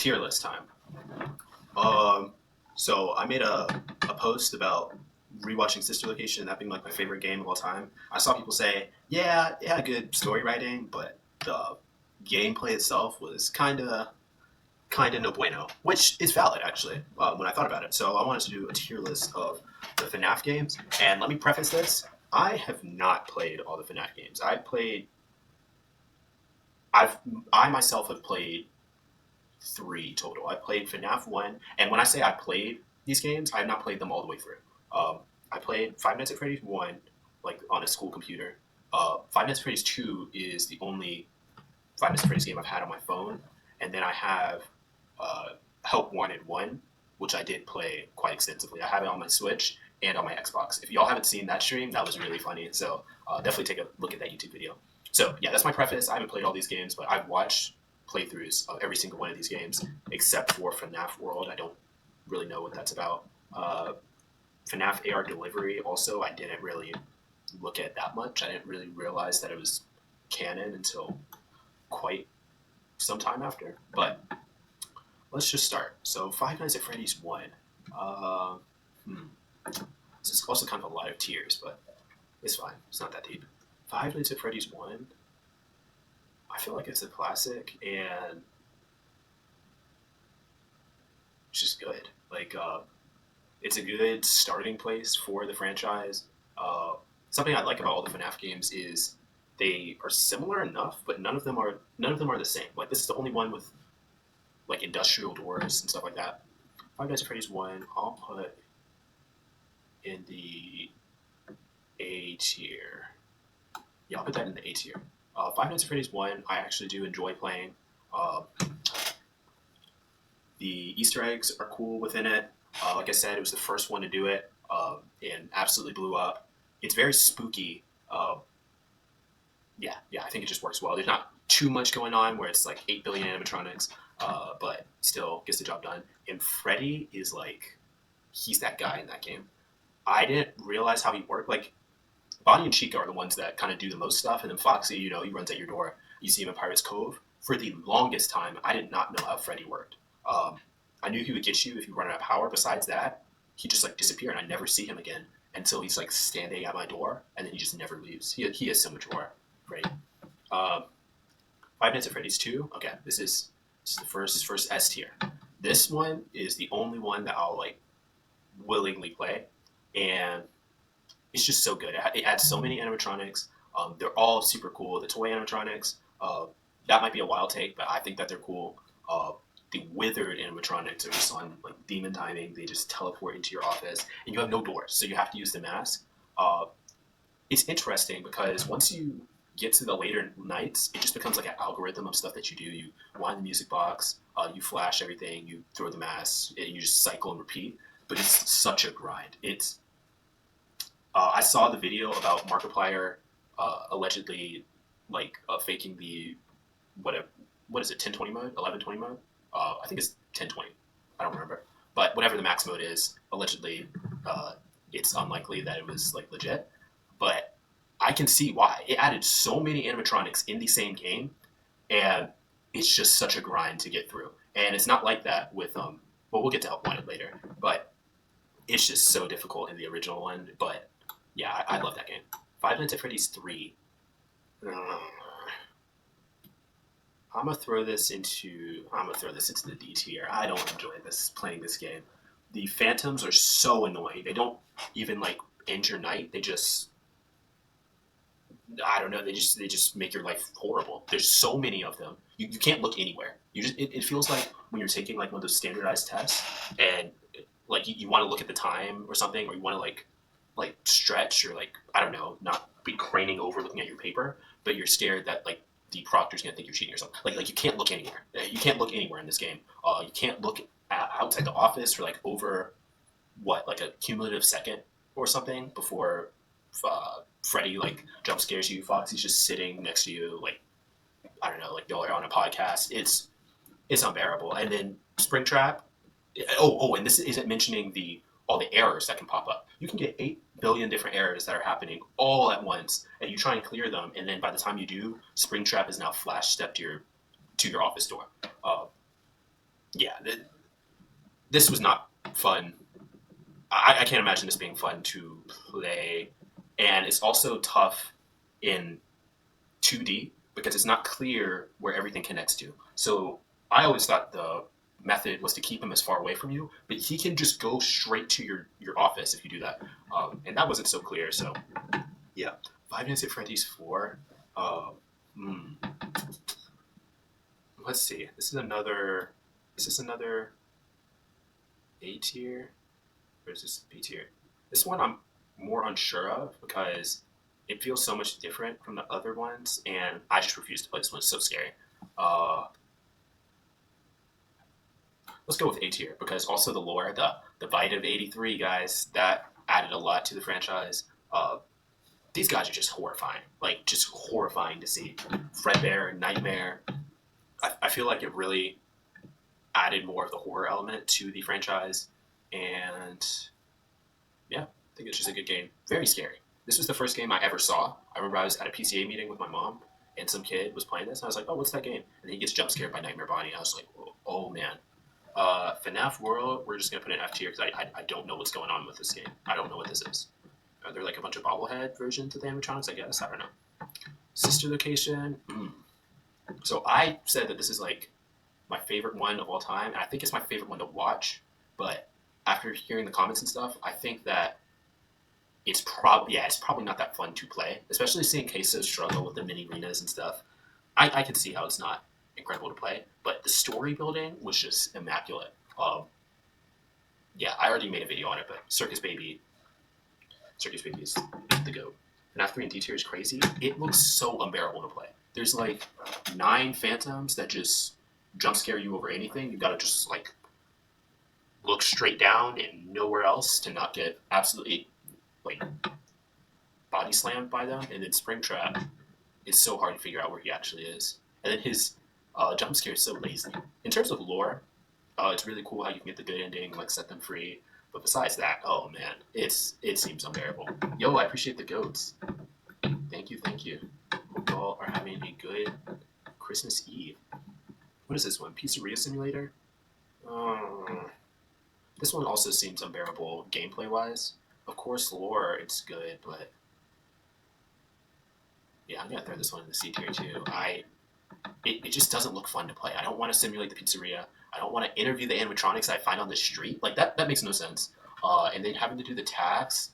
tier list time. Um, so I made a post about rewatching Sister Location and that being like my favorite game of all time. I saw people say, yeah, it had good story writing, but the gameplay itself was kind of no bueno, which is valid actually when I thought about it. So I wanted to do a tier list of the FNaF games, and let me preface this: I have not played all the FNaF games. I've I myself have played three total. I played FNaF 1, and when I say I played these games, I have not played them all the way through. I played Five Nights at Freddy's 1, like on a school computer. Five Nights at Freddy's 2 is the only Five Nights at Freddy's game I've had on my phone, and then I have uh, Help Wanted 1, which I did play quite extensively. I have it on my Switch and on my Xbox. If y'all haven't seen that stream, that was really funny. So definitely take a look at that YouTube video. So yeah, that's my preface. I haven't played all these games, but I've watched playthroughs of every single one of these games, except for FNAF World. I don't really know what that's about. FNAF AR Delivery also, I didn't really look at that much. I didn't really realize that it was canon until quite some time after. But let's just start. So Five Nights at Freddy's 1. Uh, hmm. This is also kind of a lot of tiers, but it's fine. It's not that deep. Five Nights at Freddy's 1, I feel like it's a classic and it's just good. It's a good starting place for the franchise. Something I like about all the FNAF games is they are similar enough, but none of them are the same. Like this is the only one with like industrial doors and stuff like that. Five Nights at Freddy's 1, I'll put in the A tier. Yeah, I'll put that in the A tier. Five Nights at Freddy's 1, I actually do enjoy playing. Uh, the Easter eggs are cool within it. Like I said, it was the first one to do it and absolutely blew up. It's very spooky. Yeah, I think it just works well. There's not too much going on where it's like 8 billion animatronics, but still gets the job done. And Freddy is like, he's that guy in that game. I didn't realize how he worked. Like, Bonnie and Chica are the ones that kind of do the most stuff, and then Foxy, he runs at your door. You see him in Pirates Cove. For the longest time, I did not know how Freddy worked. I knew he would get you if you run out of power. Besides that, he just like disappear, and I never see him again until he's like standing at my door, and then he just never leaves. He has so much more. Freddy. Um, Five Nights at Freddy's 2. Okay, this is the first S tier. This one is the only one that I'll like willingly play, and it's just so good. It adds so many animatronics. They're all super cool. The toy animatronics, that might be a wild take, but I think that they're cool. The withered animatronics are just on like demon timing. They just teleport into your office, and you have no doors, so you have to use the mask. It's interesting because once you get to the later nights, it just becomes like an algorithm of stuff that you do. You wind the music box, you flash everything, you throw the mask, and you just cycle and repeat. But it's such a grind. I saw the video about Markiplier allegedly faking the what is it, 1020 mode, 1120 mode? I think it's 1020. I don't remember, but whatever the max mode is, allegedly, it's unlikely that it was like legit. But I can see why it added so many animatronics in the same game, and it's just such a grind to get through. And it's not like that with Well, we'll get to Help Wanted later, but it's just so difficult in the original one. But yeah, I love that game. Five Nights at Freddy's 3. I'm gonna throw this into the D tier. I don't enjoy playing this game. The phantoms are so annoying. They don't even like end your night. They just, I don't know. They just make your life horrible. There's so many of them. You can't look anywhere. It feels like when you're taking like one of those standardized tests and like you want to look at the time or something, or you want to like stretch or like, I don't know, not be craning over looking at your paper, but you're scared that like the proctor's gonna think you're cheating or something. Like you can't look anywhere. You can't look anywhere in this game. You can't look outside the office for like over like a cumulative second or something before Freddy like jump scares you. Foxy's just sitting next to you, like, I don't know, like y'all are on a podcast. It's unbearable. And then Springtrap. And this isn't mentioning all the errors that can pop up. You can get 8 billion different errors that are happening all at once, and you try and clear them, and then by the time you do, Springtrap is now flash step to your office door. yeah, this was not fun. I can't imagine this being fun to play, and it's also tough in 2D because it's not clear where everything connects to. So I always thought the method was to keep him as far away from you, but he can just go straight to your office if you do that, and that wasn't so clear. So yeah, Five Nights at Freddy's 4. Uh, hmm, let's see. This is another. Is this another A tier? Or is this B tier? This one I'm more unsure of because it feels so much different from the other ones, and I just refuse to play this one. It's so scary. Uh, let's go with A tier because also the lore, the Bite of '83 guys, that added a lot to the franchise. These guys are just horrifying, like just horrifying to see. Fredbear, Nightmare. I feel like it really added more of the horror element to the franchise, and yeah, I think it's just a good game. Very scary. This was the first game I ever saw. I remember I was at a PCA meeting with my mom, and some kid was playing this, and I was like, "Oh, what's that game?" And he gets jump scared by Nightmare Bonnie. I was like, "Oh man." FNaF World, we're just gonna put an F tier because I don't know what's going on with this game. I don't know what this is. Are there like a bunch of bobblehead versions of the animatronics? I guess I don't know. Sister Location. So I said that this is like my favorite one of all time, and I think it's my favorite one to watch. But after hearing the comments and stuff, I think that it's probably not that fun to play, especially seeing Queso struggle with the mini arenas and stuff. I can see how it's not incredible to play, but the story building was just immaculate. Yeah, I already made a video on it, but Circus Baby is the goat. And after in D tier is crazy. It looks so unbearable to play. There's like 9 phantoms that just jump scare you over anything. You gotta just like look straight down and nowhere else to not get absolutely like body slammed by them. And then Springtrap is so hard to figure out where he actually is. And then his jump scare is so lazy. In terms of lore, it's really cool how you can get the good ending, like set them free. But besides that, oh man, it seems unbearable. Yo, I appreciate the goats. Thank you, thank you. Hope y'all are having a good Christmas Eve. What is this one? Pizzeria Simulator? This one also seems unbearable gameplay wise. Of course, lore, it's good, but yeah, I'm gonna throw this one in the C tier too. It just doesn't look fun to play. I don't want to simulate the pizzeria. I don't want to interview the animatronics I find on the street. Like that makes no sense. And then having to do the tasks,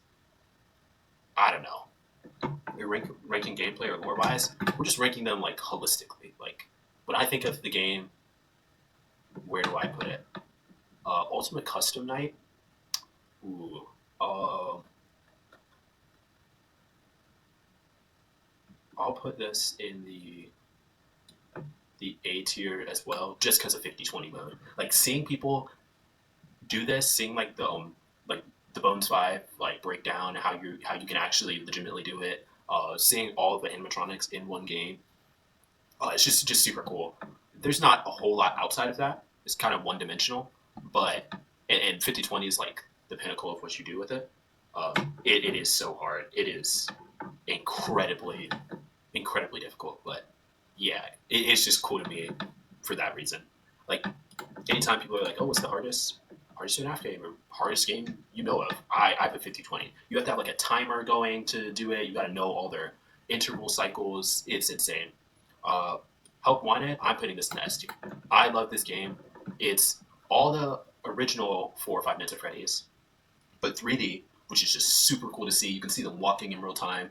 I don't know. We're ranking gameplay or lore wise. We're just ranking them like holistically. Like when I think of the game, where do I put it? Ultimate Custom Night. Ooh. I'll put this in the A tier as well, just because of 50/20 mode. Like seeing people do this, seeing like the Bones 5 like breakdown how you can actually legitimately do it, seeing all of the animatronics in one game, it's just super cool. There's not a whole lot outside of that. It's kind of one dimensional, but and 50/20 is like the pinnacle of what you do with it. It is so hard. It is incredibly difficult, but yeah, it's just cool to me for that reason. Like anytime people are like, "Oh, what's the hardest FNaF game or hardest game you know of?" I put 50/20. You have to have like a timer going to do it. You got to know all their interval cycles. It's insane. Uh, Help Wanted, I'm putting this in the S tier. I love this game. It's all the original 4 or 5 Nights at Freddy's, but 3D, which is just super cool to see. You can see them walking in real time.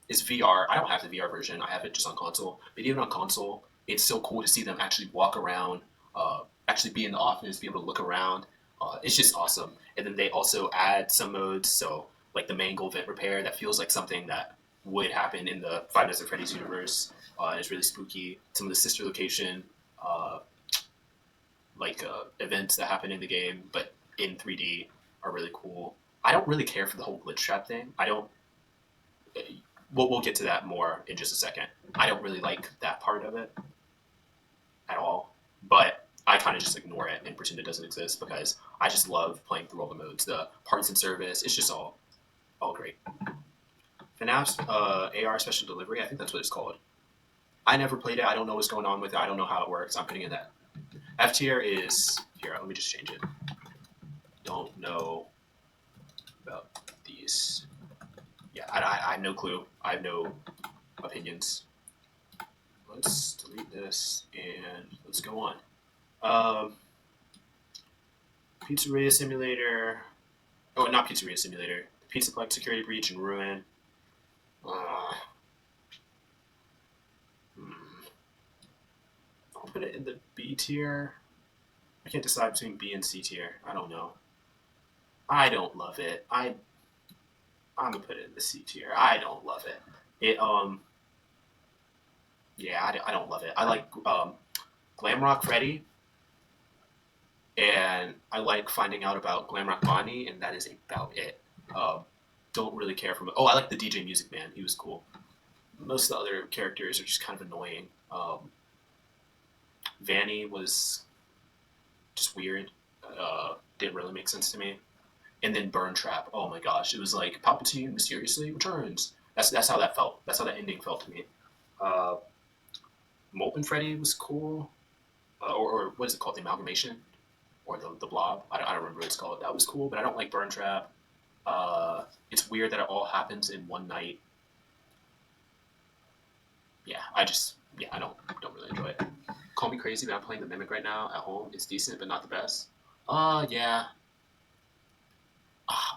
It's VR. I don't have the VR version. I have it just on console. But even on console, it's so cool to see them actually walk around, actually be in the office, be able to look around. It's just awesome. And then they also add some modes. So like the Mangle Vent Repair, that feels like something that would happen in the Five Nights at Freddy's universe. It's really spooky. Some of the sister location uh, events that happen in the game, but in 3D, are really cool. I don't really care for the whole glitch trap thing. I don't. We'll get to that more in just a second. I don't really like that part of it at all, but I kind of just ignore it and pretend it doesn't exist because I just love playing through all the modes, the parts and service. It's just all great. FNAF's AR Special Delivery, I think that's what it's called. I never played it. I don't know what's going on with it. I don't know how it works. I'm putting in that F tier is here. Let me just change it. Don't know about these. Yeah, I have no clue. I have no opinions. Let's delete this and let's go on. Um, Pizzeria Simulator. Oh, not Pizzeria Simulator. Pizzaplex Security Breach and Ruin. Uh, hmm. I'll put it in the B tier. I can't decide between B and C tier. I don't know. I don't love it. I'm gonna put it in the C tier. I don't love it. It yeah, I don't love it. I like Glamrock Freddy, and I like finding out about Glamrock Bonnie, and that is about it. Don't really care for. Oh, I like the DJ Music Man. He was cool. Most of the other characters are just kind of annoying. Vanny was just weird. Didn't really make sense to me. And then Burn Trap. Oh my gosh, it was like Palpatine mysteriously returns. That's how that felt. That's how that ending felt to me. Uh, Molten Freddy was cool, or what is it called? The Amalgamation or the Blob. I don't remember what it's called. That was cool, but I don't like Burn Trap. It's weird that it all happens in one night. Yeah, I don't really enjoy it. Call me crazy, but I'm playing the Mimic right now at home. It's decent, but not the best. Yeah.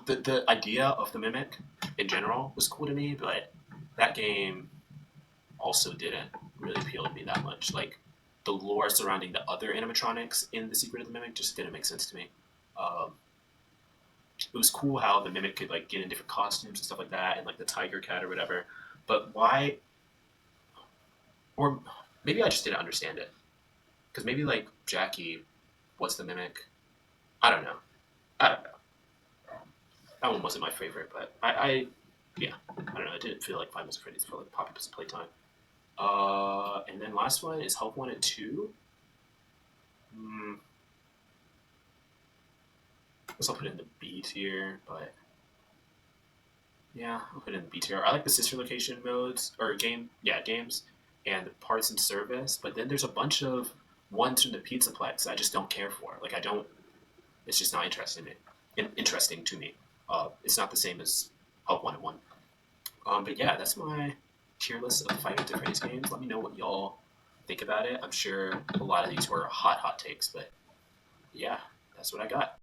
The idea of the Mimic in general was cool to me, but that game also didn't really appeal to me that much. Like the lore surrounding the other animatronics in The Secret of the Mimic just didn't make sense to me. Um, it was cool how the Mimic could like get in different costumes and stuff like that, and like the Tiger Cat or whatever. But why? Or maybe I just didn't understand it because maybe like Jackie was the Mimic. I don't know. I don't know. That one wasn't my favorite, but yeah, I don't know. It didn't feel like Five Nights at Freddy's. It felt like Poppy's Playtime. And then last one is Help Wanted 2. I guess I'll put it in the B tier, but yeah, I'll put it in the B tier. I like the sister location modes or games, and the parts and service. But then there's a bunch of ones from the Pizzaplex I just don't care for. Like I don't. It's just not interesting to me. It's not the same as Help Wanted 1. But yeah, that's my tier list of Five Nights at Freddy's games. Let me know what y'all think about it. I'm sure a lot of these were hot takes, but yeah, that's what I got.